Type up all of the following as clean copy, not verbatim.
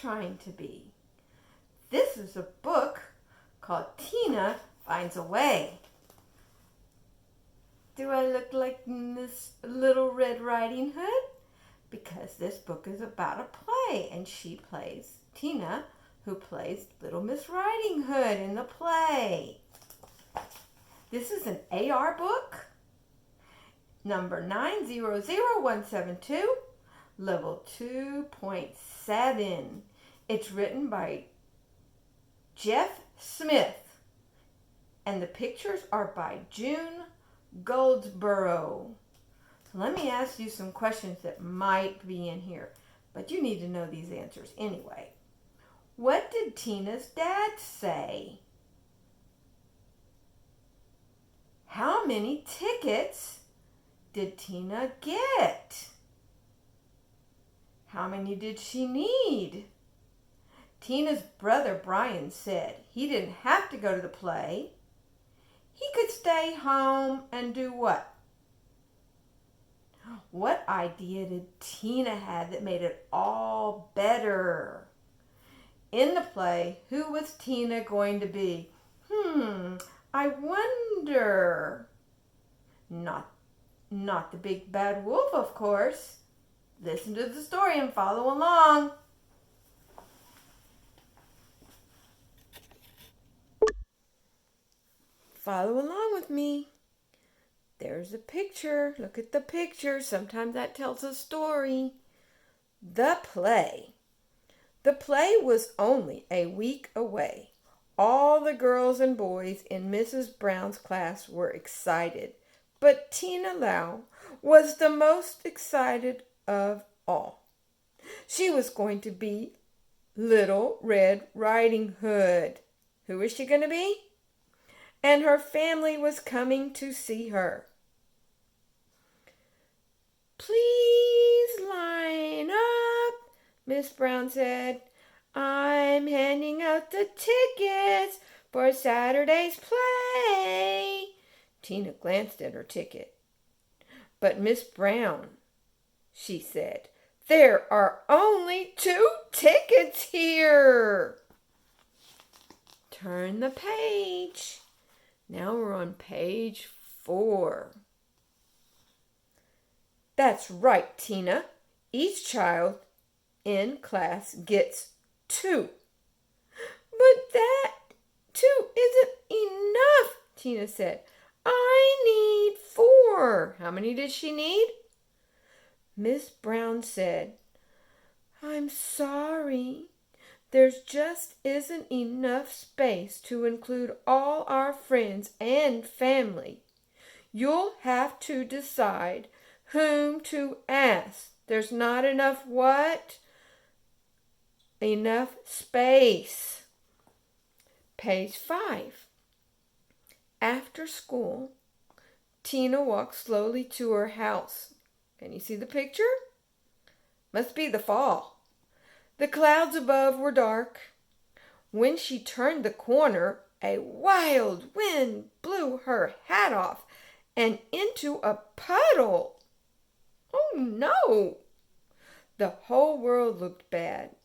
trying to be? This is a book called Tina Finds a Way. Do I look like Miss Little Red Riding Hood? Because this book is about a play, and she plays Tina, who plays Little Miss Riding Hood in the play. This is an AR book, number 900172, level 2.7. It's written by Jeff Smith, and the pictures are by June Goldsboro. So let me ask you some questions that might be in here, but you need to know these answers anyway. What did Tina's dad say? How many tickets did Tina get? How many did she need? Tina's brother Brian said he didn't have to go to the play. He could stay home and do what? What idea did Tina have that made it all better? In the play, who was Tina going to be? I wonder. Not the big bad wolf, of course. Listen to the story and follow along. Follow along with me. There's a picture. Look at the picture. Sometimes that tells a story. The play. The play was only a week away. All the girls and boys in Mrs. Brown's class were excited, but Tina Lau was the most excited of all. She was going to be Little Red Riding Hood. Who is she going to be? And her family was coming to see her. Please line up, Miss Brown said. I'm handing out the tickets for Saturday's play. Tina glanced at her ticket. But Miss Brown, she said, there are only 2 tickets here. Turn the page. Now we're on page 4. That's right, Tina. Each child in class gets 2. But that 2 isn't enough, Tina said. I need 4. How many did she need? Miss Brown said, I'm sorry. There just isn't enough space to include all our friends and family. You'll have to decide whom to ask. There's not enough what? Enough space. Page 5. After school, Tina walked slowly to her house. Can you see the picture? Must be the fall. The clouds above were dark. When she turned the corner, a wild wind blew her hat off and into a puddle. Oh no! The whole world looked bad.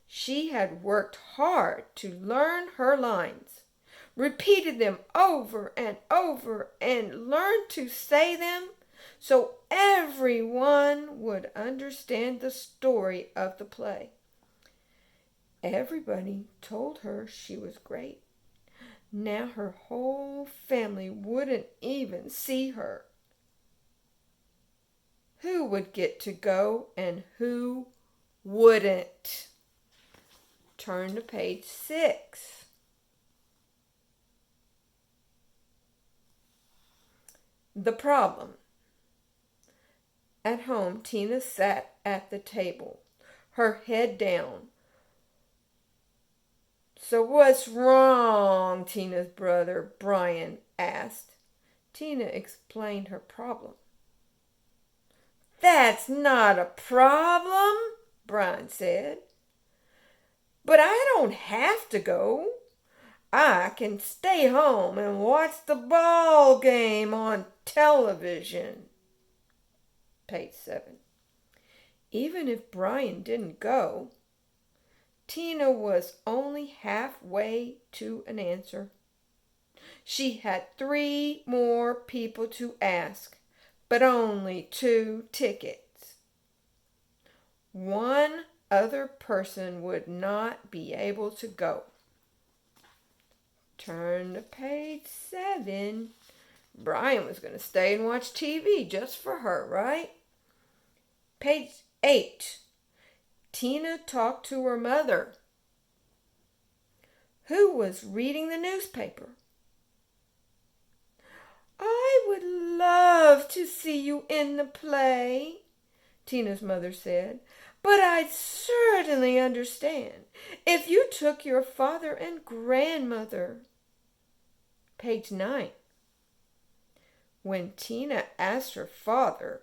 She had worked hard to learn her lines, repeated them over and over, and learned to say them so everyone would understand the story of the play. Everybody told her she was great. Now her whole family wouldn't even see her. Who would get to go and who wouldn't? Turn to page 6. The problem. At home, Tina sat at the table, her head down. So what's wrong? Tina's brother Brian asked. Tina explained her problem. That's not a problem, Brian said. But I don't have to go. I can stay home and watch the ball game on television. Page 7. Even if Brian didn't go, Tina was only halfway to an answer. She had 3 more people to ask, but only 2 tickets. One other person would not be able to go. Turn to page 7. Brian was going to stay and watch TV just for her, right? Page 8. Tina talked to her mother, who was reading the newspaper. I would love to see you in the play, Tina's mother said, but I'd certainly understand if you took your father and grandmother. Page 9. When Tina asked her father,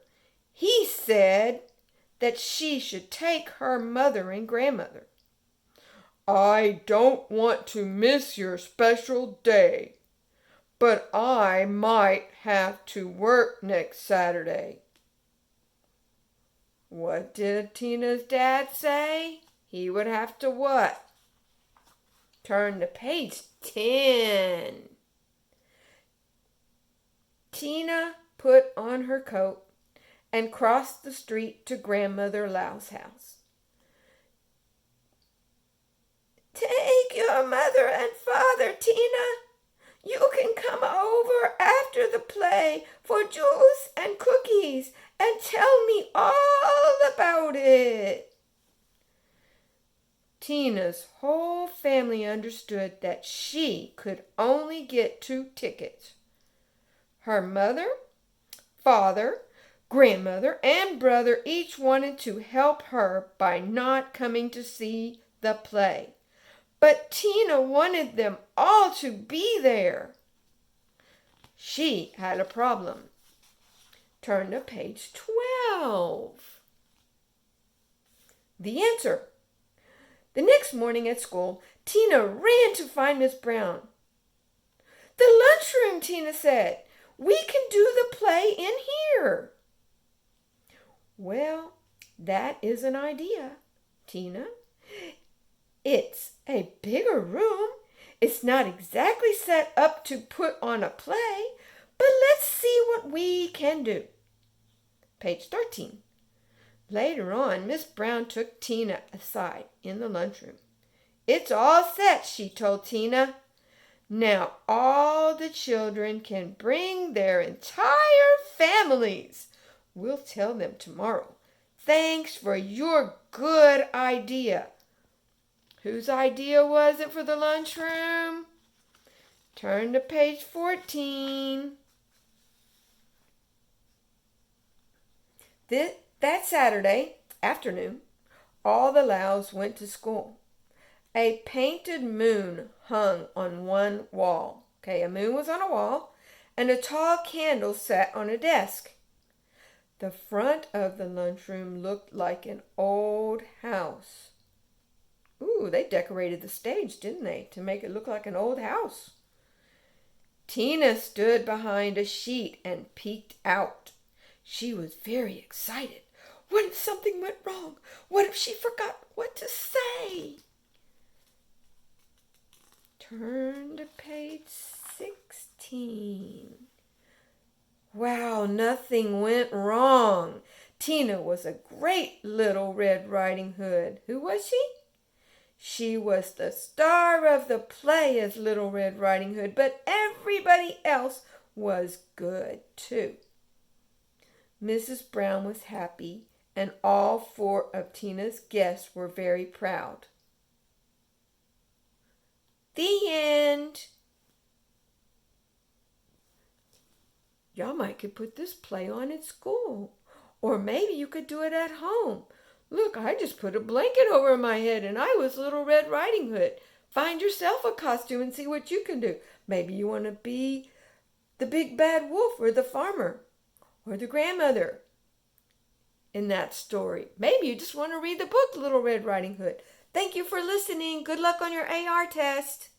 he said that she should take her mother and grandmother. I don't want to miss your special day, but I might have to work next Saturday. What did Tina's dad say? He would have to what? Turn to page 10. Tina put on her coat and crossed the street to Grandmother Lau's house. Take your mother and father, Tina. You can come over after the play for juice and cookies and tell me all about it. Tina's whole family understood that she could only get 2 tickets. Her mother, father, grandmother, and brother each wanted to help her by not coming to see the play. But Tina wanted them all to be there. She had a problem. Turn to page 12. The answer. The next morning at school, Tina ran to find Miss Brown. The lunchroom, Tina said. We can do the play in here. Well, that is an idea, Tina. It's a bigger room. It's not exactly set up to put on a play, but let's see what we can do. Page 13. Later on, Miss Brown took Tina aside in the lunchroom. It's all set, she told Tina. Now all the children can bring their entire families. We'll tell them tomorrow. Thanks for your good idea. Whose idea was it for the lunchroom? Turn to page 14. That Saturday afternoon, all the Laus went to school. A painted moon hung on one wall. Okay, a moon was on a wall, and a tall candle sat on a desk. The front of the lunchroom looked like an old house. Ooh, they decorated the stage, didn't they, to make it look like an old house. Tina stood behind a sheet and peeked out. She was very excited. What if something went wrong? What if she forgot what to say? Turn to page 16. Wow, nothing went wrong. Tina was a great little Red Riding Hood. Who was she? She was the star of the play as Little Red Riding Hood, but everybody else was good too. Mrs. Brown was happy, and all 4 of Tina's guests were very proud. The end. Y'all might could put this play on at school, or maybe you could do it at home. Look, I just put a blanket over my head and I was Little Red Riding Hood. Find yourself a costume and see what you can do. Maybe you want to be the big bad wolf or the farmer or the grandmother in that story. Maybe you just want to read the book, Little Red Riding Hood. Thank you for listening. Good luck on your AR test.